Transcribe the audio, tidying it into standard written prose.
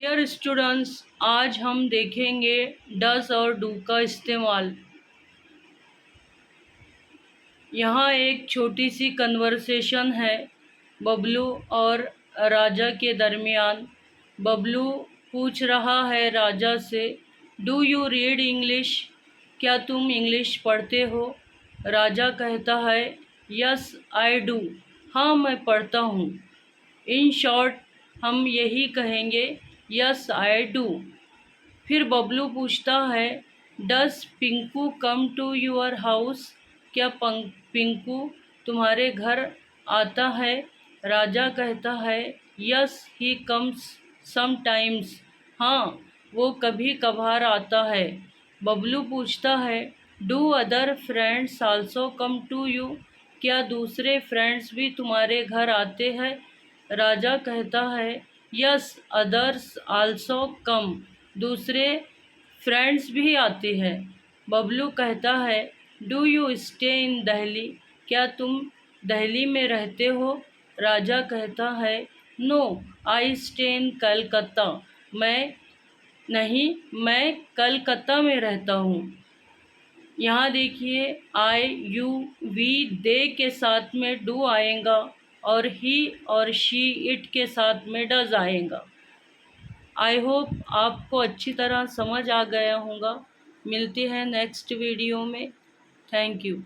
Dear students, आज हम देखेंगे डज और डू का इस्तेमाल। यहाँ एक छोटी सी कन्वर्सेशन है बबलू और राजा के दरमियान। बबलू पूछ रहा है राजा से, डू यू रीड इंग्लिश? क्या तुम इंग्लिश पढ़ते हो? राजा कहता है, यस आई डू। हाँ, मैं पढ़ता हूँ। इन शॉर्ट हम यही कहेंगे, यस आई डू। फिर बबलू पूछता है, does Pinku come to your house? क्या पिंकू तुम्हारे घर आता है? राजा कहता है, यस ही कम्स समटाइम्स। हाँ, वो कभी कभार आता है। बबलू पूछता है, do other friends also come to you? क्या दूसरे फ्रेंड्स भी तुम्हारे घर आते हैं? राजा कहता है, यस अदर्स आल्सो कम। दूसरे फ्रेंड्स भी आते हैं। बबलू कहता है, do you stay in Delhi? क्या तुम दिल्ली में रहते हो? राजा कहता है, no I stay in Calcutta. मैं कलकत्ता में रहता हूँ। यहाँ देखिए, आई यू वी दे के साथ में डू आएगा और ही और शी इट के साथ में डज आएगा। आई होप आपको अच्छी तरह समझ आ गया होगा। मिलते हैं नेक्स्ट वीडियो में। Thank you.